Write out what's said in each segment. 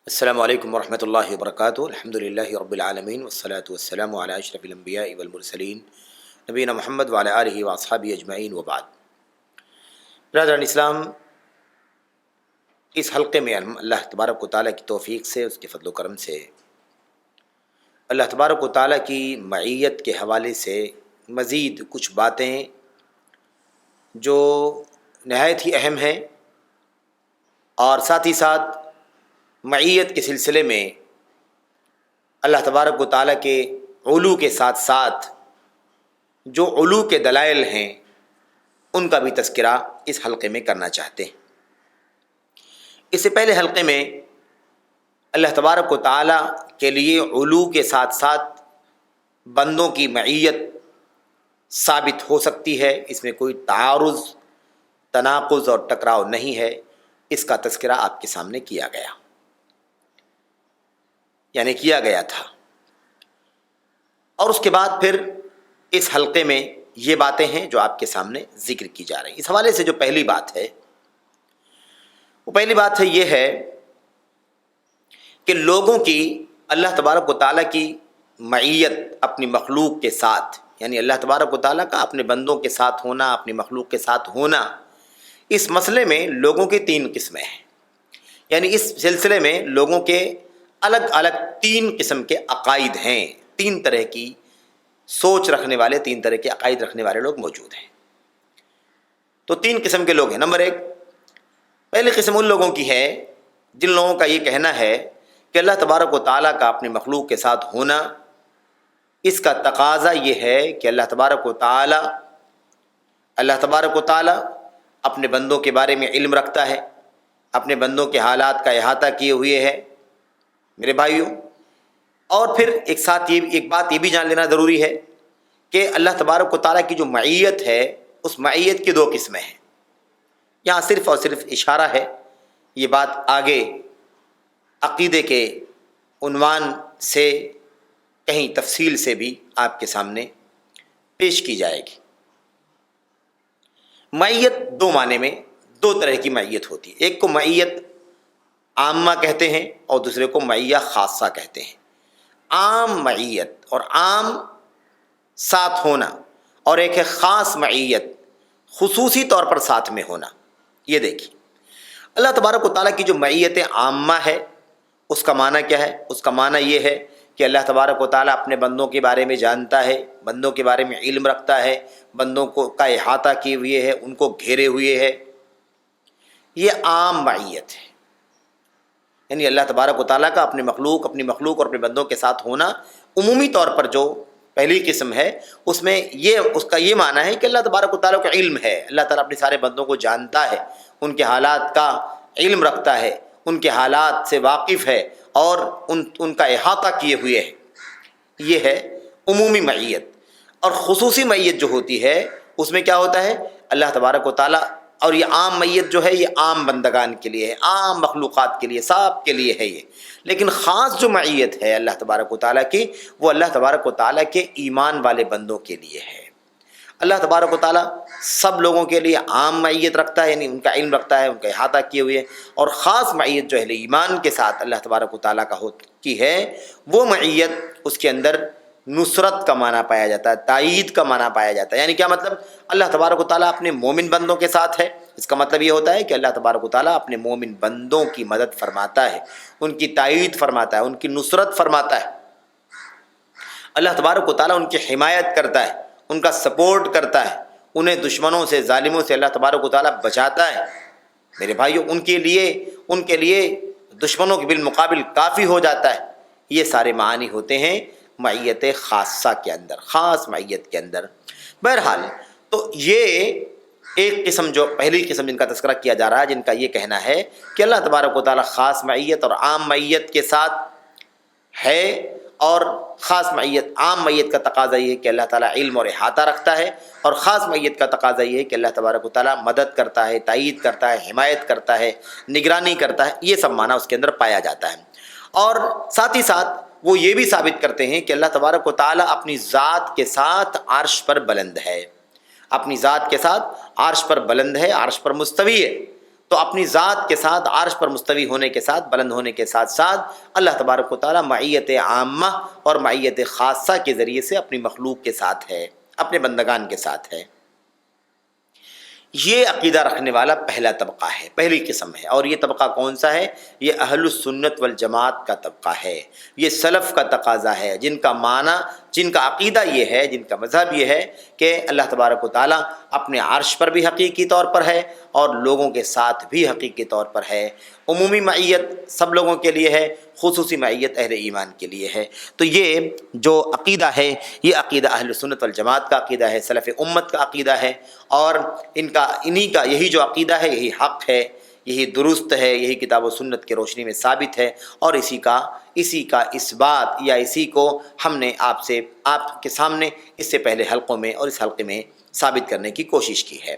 السلام علیکم ورحمۃ اللہ وبرکاتہ۔ الحمد للہ رب العالمین والصلاة والسلام علی اشرف الانبیاء والمرسلین نبینا محمد وعلی آلہ واصحابہ اجمعین وبعد۔ برادران اسلام، اس حلقے میں اللہ تبارک و تعالیٰ کی توفیق سے، اس کے فضل و کرم سے، اللہ تبارک و تعالیٰ کی معیت کے حوالے سے مزید کچھ باتیں جو نہایت ہی اہم ہیں، اور ساتھ ہی ساتھ معیت کے سلسلے میں اللہ تبارک و تعالیٰ کے علو کے ساتھ ساتھ جو علو کے دلائل ہیں ان کا بھی تذکرہ اس حلقے میں کرنا چاہتے ہیں۔ اس سے پہلے حلقے میں اللہ تبارک و تعالیٰ کے لیے علو کے ساتھ ساتھ بندوں کی معیت ثابت ہو سکتی ہے، اس میں کوئی تعارض، تناقض اور ٹکراؤ نہیں ہے، اس کا تذکرہ آپ کے سامنے کیا گیا تھا۔ اور اس کے بعد پھر اس حلقے میں یہ باتیں ہیں جو آپ کے سامنے ذکر کی جا رہی ہیں۔ اس حوالے سے جو پہلی بات ہے یہ ہے کہ لوگوں کی اللہ تبارک و تعالیٰ کی معیت اپنی مخلوق کے ساتھ، یعنی اللہ تبارک و تعالیٰ کا اپنے بندوں کے ساتھ ہونا، اپنی مخلوق کے ساتھ ہونا، اس مسئلے میں لوگوں کی تین قسمیں ہیں۔ یعنی اس سلسلے میں لوگوں کے الگ الگ تین قسم کے عقائد ہیں، تین طرح کی سوچ رکھنے والے، تین طرح کے عقائد رکھنے والے لوگ موجود ہیں۔ تو تین قسم کے لوگ ہیں۔ نمبر ایک، پہلی قسم ان لوگوں کی ہے جن لوگوں کا یہ کہنا ہے کہ اللہ تبارک و تعالیٰ کا اپنے مخلوق کے ساتھ ہونا، اس کا تقاضا یہ ہے کہ اللہ تبارک و تعالیٰ اپنے بندوں کے بارے میں علم رکھتا ہے، اپنے بندوں کے حالات کا احاطہ کیے ہوئے ہے میرے بھائیوں۔ اور پھر ایک بات یہ بھی جان لینا ضروری ہے کہ اللہ تبارک و تعالیٰ کی جو معیت ہے، اس معیت کی دو قسمیں ہیں۔ یہاں صرف اور صرف اشارہ ہے، یہ بات آگے عقیدے کے عنوان سے کہیں تفصیل سے بھی آپ کے سامنے پیش کی جائے گی۔ معیت دو معنی میں، دو طرح کی معیت ہوتی ہے۔ ایک کو معیت عامہ کہتے ہیں اور دوسرے کو معیہ خاصہ کہتے ہیں۔ عام معیت اور عام ساتھ ہونا، اور ایک ہے خاص معیت، خصوصی طور پر ساتھ میں ہونا۔ یہ دیکھیے، اللہ تبارک و تعالیٰ کی جو معیت عامہ ہے، اس کا معنی کیا ہے؟ اس کا معنی یہ ہے کہ اللہ تبارک و تعالیٰ اپنے بندوں کے بارے میں جانتا ہے، بندوں کے بارے میں علم رکھتا ہے، بندوں کا احاطہ کیے ہوئے ہے، ان کو گھیرے ہوئے ہے۔ یہ عام معیت ہے، یعنی اللہ تبارک و تعالیٰ کا اپنی مخلوق اور اپنے بندوں کے ساتھ ہونا عمومی طور پر جو پہلی قسم ہے، اس میں اس کا یہ معنی ہے کہ اللہ تبارک و تعالیٰ کا علم ہے، اللہ تعالیٰ اپنے سارے بندوں کو جانتا ہے، ان کے حالات کا علم رکھتا ہے، ان کے حالات سے واقف ہے اور ان کا احاطہ کیے ہوئے ہے۔ یہ ہے عمومی معیت۔ اور خصوصی معیت جو ہوتی ہے، اس میں کیا ہوتا ہے؟ اللہ تبارک و تعالیٰ، اور یہ عام معیت جو ہے یہ عام بندگان کے لیے ہے، عام مخلوقات کے لیے، سب کے لیے ہے یہ۔ لیکن خاص جو معیت ہے اللہ تبارک و تعالیٰ کی، وہ اللہ تبارک و تعالیٰ کے ایمان والے بندوں کے لیے ہے۔ اللہ تبارک و تعالیٰ سب لوگوں کے لیے عام معیت رکھتا ہے، یعنی ان کا علم رکھتا ہے، ان کا احاطہ کیے ہوئے، اور خاص معیت جو اہل ایمان کے ساتھ اللہ تبارک و تعالیٰ کی ہے، وہ معیت، اس کے اندر نصرت کا معنی پایا جاتا ہے، تائید کا معنی پایا جاتا ہے۔ یعنی کیا مطلب؟ اللہ تبارک و تعالیٰ اپنے مومن بندوں کے ساتھ ہے، اس کا مطلب یہ ہوتا ہے کہ اللہ تبارک و تعالیٰ اپنے مومن بندوں کی مدد فرماتا ہے، ان کی تائید فرماتا ہے، ان کی نصرت فرماتا ہے۔ اللہ تبارک و تعالیٰ ان کی حمایت کرتا ہے، ان کا سپورٹ کرتا ہے، انہیں دشمنوں سے، ظالموں سے اللہ تبارک و تعالیٰ بچاتا ہے۔ میرے بھائیوں، ان کے لیے دشمنوں کے بالمقابل کافی ہو جاتا ہے۔ یہ سارے معانی ہوتے ہیں معیت خاصہ کے اندر، خاص معیت کے اندر۔ بہرحال، تو یہ ایک قسم، جو پہلی قسم جن کا تذکرہ کیا جا رہا ہے، جن کا یہ کہنا ہے کہ اللہ تبارک و تعالیٰ خاص معیت اور عام معیت کے ساتھ ہے، اور خاص معیت، عام معیت کا تقاضا یہ ہے کہ اللہ تعالیٰ علم اور احاطہ رکھتا ہے، اور خاص معیت کا تقاضا یہ ہے کہ اللہ تبارک و تعالیٰ مدد کرتا ہے، تائید کرتا ہے، حمایت کرتا ہے، نگرانی کرتا ہے۔ یہ سب معنی اس کے اندر پایا جاتا ہے۔ اور ساتھ ہی ساتھ وہ یہ بھی ثابت کرتے ہیں کہ اللہ تبارک و تعالیٰ اپنی ذات کے ساتھ عرش پر بلند ہے، اپنی ذات کے ساتھ عرش پر بلند ہے، عرش پر مستوی ہے۔ تو اپنی ذات کے ساتھ عرش پر مستوی ہونے کے ساتھ، بلند ہونے کے ساتھ ساتھ اللہ تبارک و تعالیٰ معیت عامہ اور معیت خاصہ کے ذریعے سے اپنی مخلوق کے ساتھ ہے، اپنے بندگان کے ساتھ ہے۔ یہ عقیدہ رکھنے والا پہلا طبقہ ہے، پہلی قسم ہے۔ اور یہ طبقہ کون سا ہے؟ یہ اہل السنت والجماعت کا طبقہ ہے، یہ سلف کا تقاضا ہے، جن کا معنی، جن کا عقیدہ یہ ہے، جن کا مذہب یہ ہے کہ اللہ تبارک و تعالیٰ اپنے عرش پر بھی حقیقی طور پر ہے اور لوگوں کے ساتھ بھی حقیقی طور پر ہے۔ عمومی معیت سب لوگوں کے لیے ہے، خصوصی معیت اہل ایمان کے لیے ہے۔ تو یہ جو عقیدہ ہے، یہ عقیدہ اہل سنت والجماعت کا عقیدہ ہے، سلف امت کا عقیدہ ہے، اور انہی کا یہی جو عقیدہ ہے یہی حق ہے، یہی درست ہے، یہی کتاب و سنت کی روشنی میں ثابت ہے، اور اسی کا اثبات یا اسی کو ہم نے آپ کے سامنے اس سے پہلے حلقوں میں اور اس حلقے میں ثابت کرنے کی کوشش کی ہے۔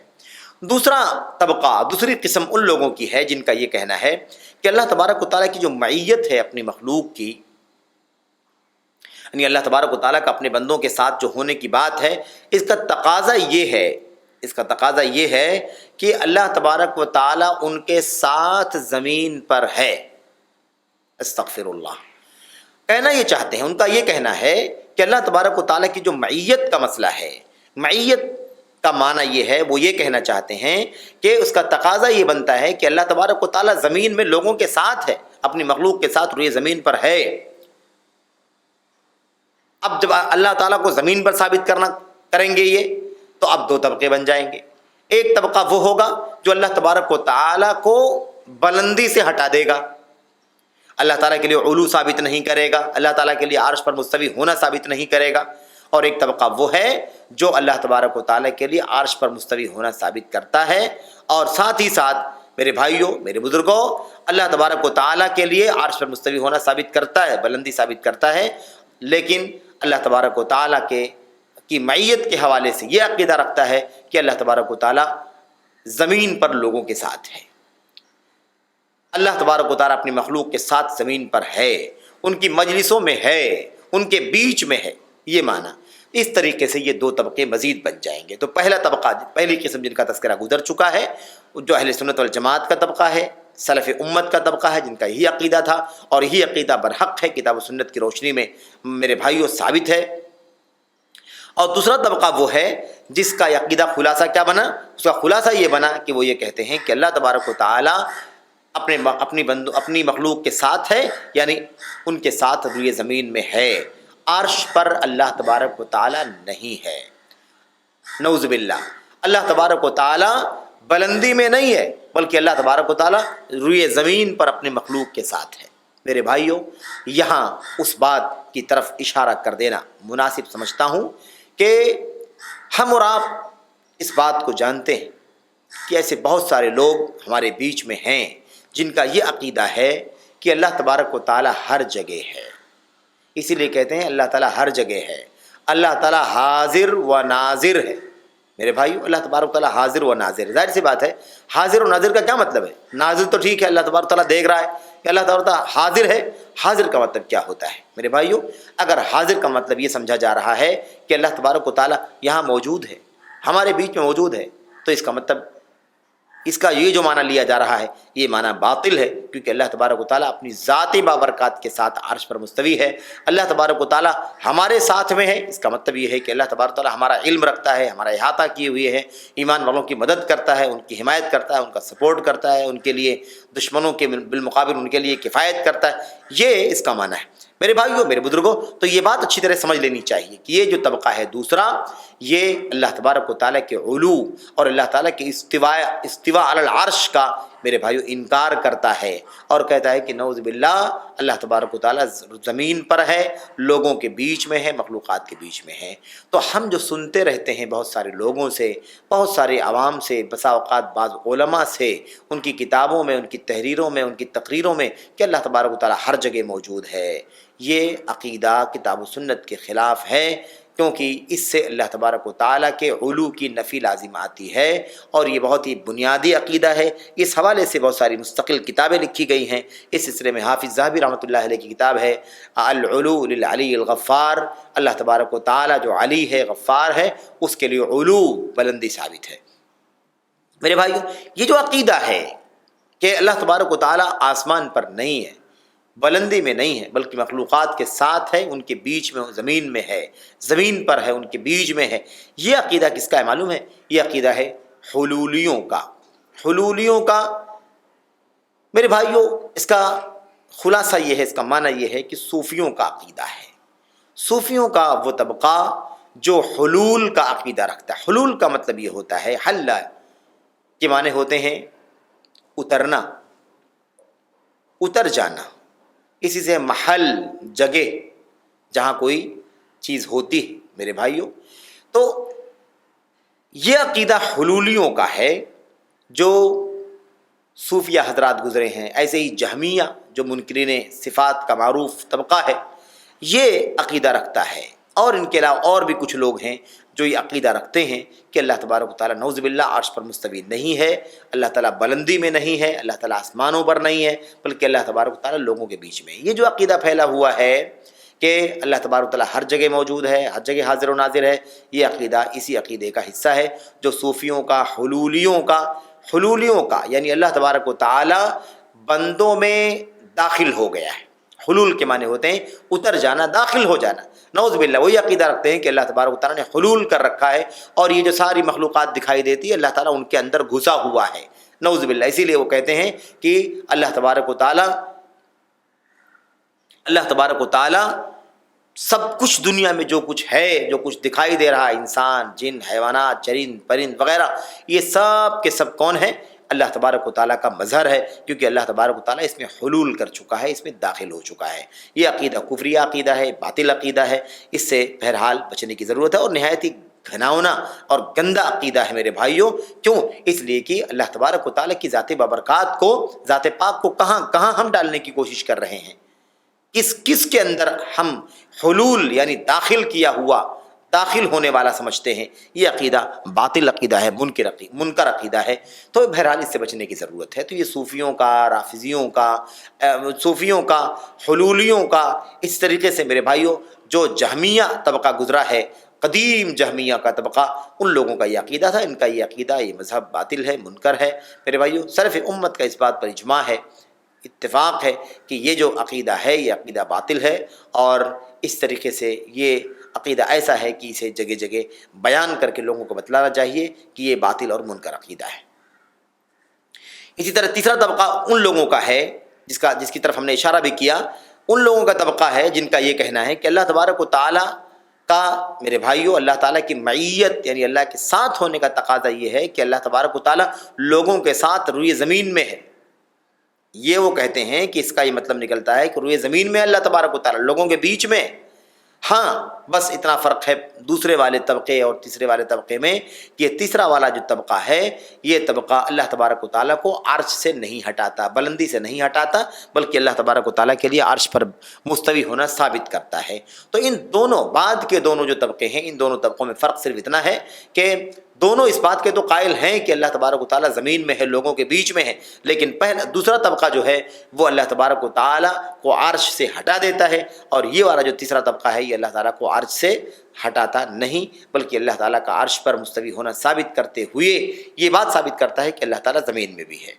دوسرا طبقہ، دوسری قسم ان لوگوں کی ہے جن کا یہ کہنا ہے کہ اللہ تبارک و تعالیٰ کی جو معیت ہے اپنی مخلوق کی، یعنی اللہ تبارک و تعالیٰ کا اپنے بندوں کے ساتھ جو ہونے کی بات ہے، اس کا تقاضا یہ ہے کہ اللہ تبارک و تعالیٰ ان کے ساتھ زمین پر ہے۔ استغفر اللہ، کہنا یہ چاہتے ہیں، ان کا یہ کہنا ہے کہ اللہ تبارک و تعالیٰ کی جو معیت کا مسئلہ ہے، معیت کا معنی یہ ہے، وہ یہ کہنا چاہتے ہیں کہ اس کا تقاضا یہ بنتا ہے کہ اللہ تبارک و تعالیٰ زمین میں لوگوں کے ساتھ ہے، اپنی مخلوق کے ساتھ روئے زمین پر ہے۔ اب جب اللہ تعالیٰ کو زمین پر ثابت کریں گے یہ، تو اب دو طبقے بن جائیں گے۔ ایک طبقہ وہ ہوگا جو اللہ تبارک و تعالیٰ کو بلندی سے ہٹا دے گا، اللہ تعالیٰ کے لیے علو ثابت نہیں کرے گا، اللہ تعالیٰ کے لیے عرش پر مستوی ہونا ثابت نہیں کرے گا۔ اور ایک طبقہ وہ ہے جو اللہ تبارک و تعالیٰ کے لیے عرش پر مستوی ہونا ثابت کرتا ہے، اور ساتھ ہی ساتھ میرے بھائیوں، میرے بزرگوں، اللہ تبارک و تعالیٰ کے لیے عرش پر مستوی ہونا ثابت کرتا ہے، بلندی ثابت کرتا ہے، لیکن اللہ تبارک و تعالیٰ کی معیت کے حوالے سے یہ عقیدہ رکھتا ہے کہ اللہ تبارک و تعالیٰ زمین پر لوگوں کے ساتھ ہے، اللہ تبارک و تعالیٰ اپنی مخلوق کے ساتھ زمین پر ہے، ان کی مجلسوں میں ہے، ان کے بیچ میں ہے، یہ معنی۔ اس طریقے سے یہ دو طبقے مزید بن جائیں گے۔ تو پہلا طبقہ، پہلی قسم جن کا تذکرہ گزر چکا ہے، جو اہل سنت والجماعت کا طبقہ ہے، سلف امت کا طبقہ ہے، جن کا یہی عقیدہ تھا اور یہی عقیدہ برحق ہے، کتاب و سنت کی روشنی میں میرے بھائیوں ثابت ہے۔ اور دوسرا طبقہ وہ ہے جس کا عقیدہ خلاصہ کیا بنا؟ اس کا خلاصہ یہ بنا کہ وہ یہ کہتے ہیں کہ اللہ تبارک و تعالیٰ اپنی مخلوق کے ساتھ ہے، یعنی ان کے ساتھ روئے زمین میں ہے، عرش پر اللہ تبارک و تعالیٰ نہیں ہے۔ نعوذ باللہ، اللہ تبارک و تعالیٰ بلندی میں نہیں ہے، بلکہ اللہ تبارک و تعالیٰ روئے زمین پر اپنے مخلوق کے ساتھ ہے۔ میرے بھائیوں، یہاں اس بات کی طرف اشارہ کر دینا مناسب سمجھتا ہوں کہ ہم اور آپ اس بات کو جانتے ہیں کہ ایسے بہت سارے لوگ ہمارے بیچ میں ہیں جن کا یہ عقیدہ ہے کہ اللہ تبارک و تعالیٰ ہر جگہ ہے۔ اسی لیے کہتے ہیں اللہ تعالیٰ ہر جگہ ہے، اللہ تعالیٰ حاضر و ناظر ہے۔ میرے بھائیو، اللہ تبارک و تعالیٰ حاضر و ناظر ہے۔ ظاہر سی بات ہے، حاضر و ناظر کا کیا مطلب ہے؟ ناظر تو ٹھیک ہے، اللہ تبارک و تعالیٰ دیکھ رہا ہے، کہ اللہ تبارک و تعالیٰ حاضر ہے۔ حاضر کا مطلب کیا ہوتا ہے؟ میرے بھائیو، اگر حاضر کا مطلب یہ سمجھا جا رہا ہے کہ اللہ تبارک و تعالیٰ یہاں موجود ہے، ہمارے بیچ میں موجود ہے، تو اس کا مطلب، اس کا یہ جو معنی لیا جا رہا ہے، یہ معنی باطل ہے، کیونکہ اللہ تبارک و تعالیٰ اپنی ذات بابرکات کے ساتھ عرش پر مستوی ہے۔ اللہ تبارک و تعالیٰ ہمارے ساتھ میں ہے، اس کا مطلب یہ ہے کہ اللہ تبارک و تعالیٰ ہمارا علم رکھتا ہے، ہمارا احاطہ کیے ہوئے ہے، ایمان والوں کی مدد کرتا ہے، ان کی حمایت کرتا ہے، ان کا سپورٹ کرتا ہے، ان کے لیے دشمنوں کے بالمقابل ان کے لیے کفایت کرتا ہے، یہ اس کا معنی ہے۔ میرے بھائیوں، میرے بزرگوں، تو یہ بات اچھی طرح سمجھ لینی چاہیے کہ یہ جو طبقہ ہے دوسرا، یہ اللہ تبارک و تعالیٰ کے علو اور اللہ تعالیٰ کے استواء علی العرش کا میرے بھائیو انکار کرتا ہے، اور کہتا ہے کہ نعوذ باللہ اللہ تبارک و تعالیٰ زمین پر ہے، لوگوں کے بیچ میں ہے، مخلوقات کے بیچ میں ہے۔ تو ہم جو سنتے رہتے ہیں بہت سارے لوگوں سے، بہت سارے عوام سے، بسا اوقات بعض علماء سے، ان کی کتابوں میں، ان کی تحریروں میں، ان کی تقریروں میں، کہ اللہ تبارک و تعالیٰ ہر جگہ موجود ہے، یہ عقیدہ کتاب و سنت کے خلاف ہے، کیونکہ اس سے اللہ تبارک و تعالیٰ کے علو کی نفی لازم آتی ہے، اور یہ بہت ہی بنیادی عقیدہ ہے۔ اس حوالے سے بہت ساری مستقل کتابیں لکھی گئی ہیں۔ اس سلسلے میں حافظ ذہبی رحمۃ اللہ علیہ کی کتاب ہے العلو للعلی الغفار، اللہ تبارک و تعالیٰ جو علی ہے، غفار ہے، اس کے لیے علو، بلندی ثابت ہے۔ میرے بھائیو، یہ جو عقیدہ ہے کہ اللہ تبارک و تعالیٰ آسمان پر نہیں ہے، بلندی میں نہیں ہے، بلکہ مخلوقات کے ساتھ ہے، ان کے بیچ میں، زمین میں ہے، زمین پر ہے، ان کے بیچ میں ہے۔ یہ عقیدہ کس کا ہے معلوم ہے؟ یہ عقیدہ ہے حلولیوں کا۔ حلولیوں کا میرے بھائیوں اس کا خلاصہ یہ ہے، اس کا معنی یہ ہے کہ صوفیوں کا عقیدہ ہے۔ صوفیوں کا وہ طبقہ جو حلول کا عقیدہ رکھتا ہے۔ حلول کا مطلب یہ ہوتا ہے، حل کے معنی ہوتے ہیں اترنا، اتر جانا، اسی سے محل، جگہ جہاں کوئی چیز ہوتی ہے میرے بھائیوں۔ تو یہ عقیدہ حلولیوں کا ہے جو صوفیہ حضرات گزرے ہیں۔ ایسے ہی جہمیہ جو منکرین صفات کا معروف طبقہ ہے، یہ عقیدہ رکھتا ہے، اور ان کے علاوہ اور بھی کچھ لوگ ہیں جو یہ عقیدہ رکھتے ہیں کہ اللہ تبارک و تعالیٰ نعوذ باللہ عرش پر مستوی نہیں ہے، اللہ تعالیٰ بلندی میں نہیں ہے، اللہ تعالیٰ آسمانوں پر نہیں ہے، بلکہ اللہ تبارک و تعالیٰ لوگوں کے بیچ میں ہے۔ یہ جو عقیدہ پھیلا ہوا ہے کہ اللہ تبارک و تعالیٰ ہر جگہ موجود ہے، ہر جگہ حاضر و ناظر ہے، یہ عقیدہ اسی عقیدے کا حصہ ہے جو صوفیوں کا، حلولیوں کا یعنی اللہ تبارک و تعالیٰ بندوں میں داخل ہو گیا ہے۔ حلول کے معنی ہوتے ہیں اتر جانا، داخل ہو جانا۔ نعوذ باللہ وہی عقیدہ رکھتے ہیں کہ اللہ تبارک و تعالیٰ نے حلول کر رکھا ہے، اور یہ جو ساری مخلوقات دکھائی دیتی ہے اللہ تعالیٰ ان کے اندر گھسا ہوا ہے، نعوذ باللہ۔ اسی لیے وہ کہتے ہیں کہ اللہ تبارک و تعالیٰ سب کچھ دنیا میں جو کچھ ہے، جو کچھ دکھائی دے رہا ہے، انسان، جن، حیوانات، چرند پرند وغیرہ، یہ سب کے سب کون ہے؟ اللہ تبارک و تعالیٰ کا مظہر ہے، کیونکہ اللہ تبارک و تعالیٰ اس میں حلول کر چکا ہے، اس میں داخل ہو چکا ہے۔ یہ عقیدہ کفریہ عقیدہ ہے، باطل عقیدہ ہے، اس سے بہرحال بچنے کی ضرورت ہے، اور نہایت ہی گھناؤنا اور گندا عقیدہ ہے میرے بھائیوں۔ کیوں؟ اس لیے کہ اللہ تبارک و تعالیٰ کی ذات بابرکات کو، ذات پاک کو کہاں ہم ڈالنے کی کوشش کر رہے ہیں؟ کس کے اندر ہم حلول یعنی داخل ہونے والا سمجھتے ہیں؟ یہ عقیدہ باطل عقیدہ ہے، منکر عقیدہ ہے۔ تو بہرحال اس سے بچنے کی ضرورت ہے۔ تو یہ صوفیوں کا، رافضیوں کا، حلولیوں کا، اس طریقے سے میرے بھائیوں جو جہمیہ طبقہ گزرا ہے، قدیم جہمیہ کا طبقہ، ان لوگوں کا یہ عقیدہ تھا۔ ان کا یہ عقیدہ، یہ مذہب باطل ہے، منکر ہے میرے بھائیوں۔ سلف امت کا اس بات پر اجماع ہے، اتفاق ہے کہ یہ جو عقیدہ ہے یہ عقیدہ باطل ہے، اور اس طریقے سے یہ عقیدہ ایسا ہے کہ اسے جگہ جگہ بیان کر کے لوگوں کو بتلانا چاہیے کہ یہ باطل اور منکر عقیدہ ہے۔ اسی طرح تیسرا طبقہ ان لوگوں کا ہے جس کی طرف ہم نے اشارہ بھی کیا، ان لوگوں کا طبقہ ہے جن کا یہ کہنا ہے کہ اللہ تبارک و تعالیٰ کا، میرے بھائیوں، اللہ تعالیٰ کی معیت یعنی اللہ کے ساتھ ہونے کا تقاضا یہ ہے کہ اللہ تبارک و تعالیٰ لوگوں کے ساتھ روئے زمین میں ہے۔ یہ وہ کہتے ہیں کہ اس کا یہ مطلب نکلتا ہے کہ روئے زمین میں اللہ تبارک و تعالیٰ لوگوں کے بیچ میں۔ ہاں بس اتنا فرق ہے دوسرے والے طبقے اور تیسرے والے طبقے میں، کہ یہ تیسرا والا جو طبقہ ہے، یہ طبقہ اللہ تبارک و تعالیٰ کو عرش سے نہیں ہٹاتا، بلندی سے نہیں ہٹاتا، بلکہ اللہ تبارک و تعالیٰ کے لیے عرش پر مستوی ہونا ثابت کرتا ہے۔ تو ان دونوں بعد کے دونوں جو طبقے ہیں، ان دونوں طبقوں میں فرق صرف اتنا ہے کہ دونوں اس بات کے تو قائل ہیں کہ اللہ تبارک و تعالیٰ زمین میں ہے، لوگوں کے بیچ میں ہے، لیکن دوسرا طبقہ جو ہے وہ اللہ تبارک و تعالیٰ کو عرش سے ہٹا دیتا ہے، اور یہ والا جو تیسرا طبقہ ہے یہ اللہ تعالیٰ کو عرش سے ہٹاتا نہیں، بلکہ اللہ تعالیٰ کا عرش پر مستوی ہونا ثابت کرتے ہوئے یہ بات ثابت کرتا ہے کہ اللہ تعالیٰ زمین میں بھی ہے۔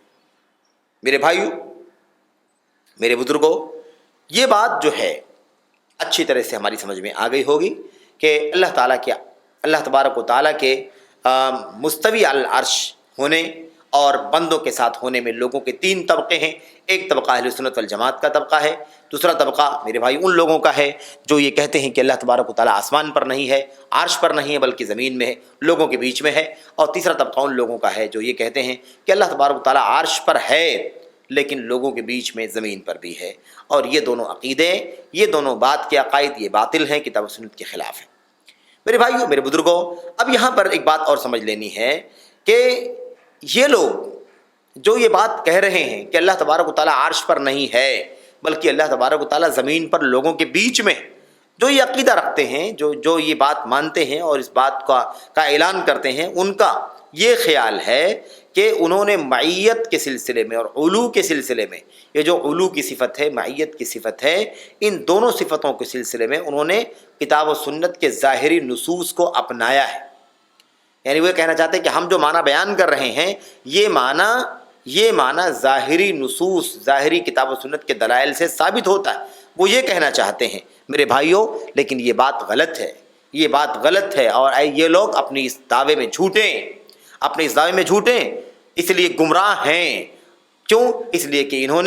میرے بھائیو، میرے بزرگوں، یہ بات جو ہے اچھی طرح سے ہماری سمجھ میں آ گئی ہوگی کہ اللہ تبارک و تعالیٰ کے مستوی العرش ہونے اور بندوں کے ساتھ ہونے میں لوگوں کے تین طبقے ہیں۔ ایک طبقہ اہل سنت والجماعت کا طبقہ ہے، دوسرا طبقہ میرے بھائی ان لوگوں کا ہے جو یہ کہتے ہیں کہ اللہ تبارک و تعالیٰ آسمان پر نہیں ہے، عرش پر نہیں ہے، بلکہ زمین میں ہے، لوگوں کے بیچ میں ہے، اور تیسرا طبقہ ان لوگوں کا ہے جو یہ کہتے ہیں کہ اللہ تبارک و تعالیٰ عرش پر ہے لیکن لوگوں کے بیچ میں زمین پر بھی ہے۔ اور یہ دونوں عقیدے، یہ دونوں بات کے عقائد یہ باطل ہیں، کتاب و سنت کے خلاف ہیں۔ میرے بھائیوں، میرے بزرگوں، اب یہاں پر ایک بات اور سمجھ لینی ہے کہ یہ لوگ جو یہ بات کہہ رہے ہیں کہ اللہ تبارک و تعالیٰ عرش پر نہیں ہے بلکہ اللہ تبارک و تعالیٰ زمین پر لوگوں کے بیچ میں، جو یہ عقیدہ رکھتے ہیں، جو یہ بات مانتے ہیں اور اس بات کا اعلان کرتے ہیں، ان کا یہ خیال ہے کہ انہوں نے معیت کے سلسلے میں اور علو کے سلسلے میں، یہ جو علو کی صفت ہے، معیت کی صفت ہے، ان دونوں صفتوں کے سلسلے میں انہوں نے کتاب و سنت کے ظاہری نصوص کو اپنایا ہے۔ یعنی وہ کہنا چاہتے ہیں کہ ہم جو معنی بیان کر رہے ہیں، یہ معنی یہ معنی ظاہری نصوص، ظاہری کتاب و سنت کے دلائل سے ثابت ہوتا ہے، وہ یہ کہنا چاہتے ہیں میرے بھائیوں، لیکن یہ بات غلط ہے، یہ بات غلط ہے، اور یہ لوگ اپنی اس دعوے میں جھوٹے، اپنے اس دعوے میں جھوٹے، اس لیے گمراہ ہیں۔ کیوں؟ اس لیے کہ انہوں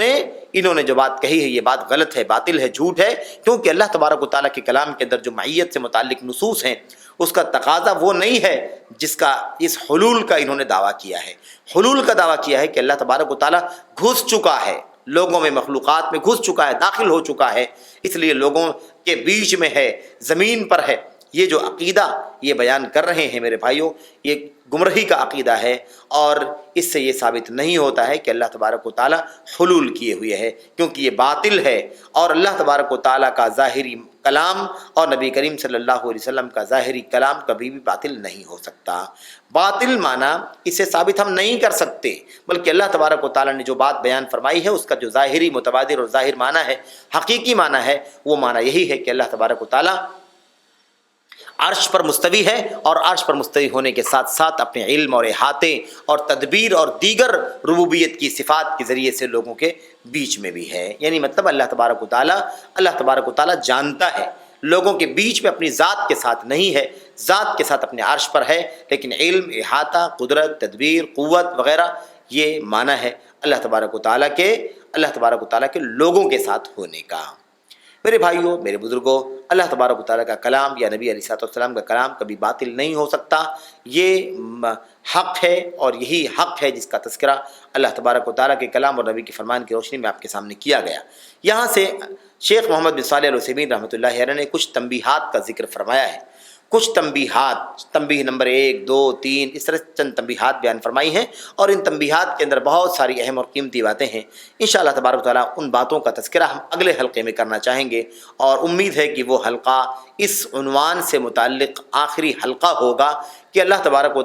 نے جو بات کہی ہے یہ بات غلط ہے، باطل ہے، جھوٹ ہے، کیونکہ اللہ تبارک و تعالیٰ کے کلام کے اندر جو معیت سے متعلق نصوص ہیں اس کا تقاضا وہ نہیں ہے جس کا اس حلول کا انہوں نے دعویٰ کیا ہے۔ حلول کا دعویٰ کیا ہے کہ اللہ تبارک و تعالیٰ گھس چکا ہے لوگوں میں، مخلوقات میں گھس چکا ہے، داخل ہو چکا ہے، اس لیے لوگوں کے بیچ میں ہے، زمین پر ہے۔ یہ جو عقیدہ یہ بیان کر رہے ہیں میرے بھائیوں، یہ گمراہی کا عقیدہ ہے، اور اس سے یہ ثابت نہیں ہوتا ہے کہ اللہ تبارک و تعالیٰ حلول کیے ہوئے ہے، کیونکہ یہ باطل ہے، اور اللہ تبارک و تعالیٰ کا ظاہری کلام اور نبی کریم صلی اللہ علیہ وسلم کا ظاہری کلام کبھی بھی باطل نہیں ہو سکتا۔ باطل معنی اسے ثابت ہم نہیں کر سکتے، بلکہ اللہ تبارک و تعالیٰ نے جو بات بیان فرمائی ہے اس کا جو ظاہری متبادر اور ظاہر معنی ہے، حقیقی معنی ہے، وہ معنی یہی ہے کہ اللہ تبارک و تعالیٰ عرش پر مستوی ہے، اور عرش پر مستوی ہونے کے ساتھ ساتھ اپنے علم اور احاطے اور تدبیر اور دیگر ربوبیت کی صفات کے ذریعے سے لوگوں کے بیچ میں بھی ہے۔ یعنی مطلب اللہ تبارک و تعالیٰ جانتا ہے، لوگوں کے بیچ میں اپنی ذات کے ساتھ نہیں ہے، ذات کے ساتھ اپنے عرش پر ہے، لیکن علم، احاطہ، قدرت، تدبیر، قوت وغیرہ یہ معنی ہے اللہ تبارک و تعالیٰ کے لوگوں کے ساتھ ہونے کا۔ میرے بھائیوں، میرے بزرگوں، اللہ تبارک و تعالیٰ کا کلام یا نبی علیہ السلام کا کلام کبھی باطل نہیں ہو سکتا، یہ حق ہے، اور یہی حق ہے جس کا تذکرہ اللہ تبارک و تعالیٰ کے کلام اور نبی کے فرمان کی روشنی میں آپ کے سامنے کیا گیا۔ یہاں سے شیخ محمد بن صالح العثیمین رحمۃ اللہ علیہ نے کچھ تنبیہات کا ذکر فرمایا ہے، کچھ تنبیہات، تنبیہ نمبر 1، 2، 3، اس طرح چند تنبیہات بیان فرمائی ہیں، اور ان تنبیہات کے اندر بہت ساری اہم اور قیمتی باتیں ہیں۔ انشاءاللہ تبارک و تعالیٰ ان باتوں کا تذکرہ ہم اگلے حلقے میں کرنا چاہیں گے، اور امید ہے کہ وہ حلقہ اس عنوان سے متعلق آخری حلقہ ہوگا کہ اللہ تبارک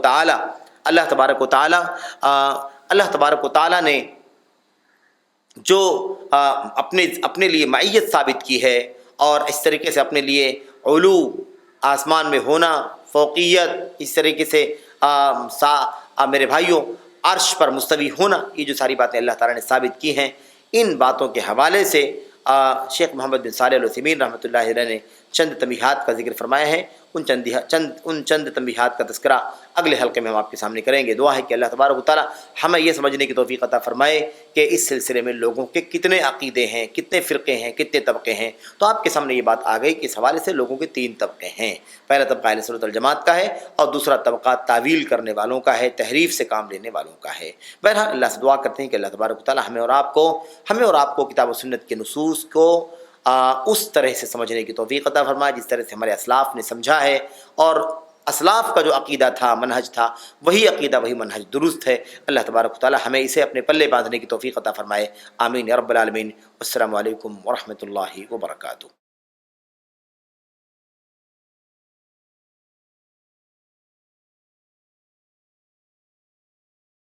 و تعالیٰ نے جو اپنے لیے معیت ثابت کی ہے، اور اس طریقے سے اپنے لیے علو، آسمان میں ہونا، فوقیت، اس طریقے سے میرے بھائیوں عرش پر مستوی ہونا، یہ جو ساری باتیں اللہ تعالیٰ نے ثابت کی ہیں، ان باتوں کے حوالے سے شیخ محمد بن صالح العثیمین رحمۃ اللہ علیہ نے چند تنبیہات کا ذکر فرمایا ہے۔ ان چند تنبیہات کا تذکرہ اگلے حلقے میں ہم آپ کے سامنے کریں گے۔ دعا ہے کہ اللہ تبارک و تعالیٰ ہمیں یہ سمجھنے کی توفیق عطا فرمائے کہ اس سلسلے میں لوگوں کے کتنے عقیدے ہیں، کتنے فرقے ہیں، کتنے طبقے ہیں۔ تو آپ کے سامنے یہ بات آ گئی کہ اس حوالے سے لوگوں کے 3 طبقے ہیں۔ پہلا طبقہ اہل سنت والجماعت کا ہے، اور دوسرا طبقہ تعویل کرنے والوں کا ہے، تحریف سے کام لینے والوں کا ہے۔ بہرحال اللہ سے دعا کرتے ہیں کہ اللہ تبارک و تعالیٰ ہمیں اور آپ کو کتاب و سنت کے نصوص کو اس طرح سے سمجھنے کی توفیق عطا فرمائے جس طرح سے ہمارے اسلاف نے سمجھا ہے، اور اسلاف کا جو عقیدہ تھا، منہج تھا، وہی عقیدہ، وہی منہج درست ہے۔ اللہ تبارک و تعالیٰ ہمیں اسے اپنے پلے باندھنے کی توفیق عطا فرمائے۔ آمین یا رب العالمین۔ السلام علیکم ورحمۃ اللہ وبرکاتہ۔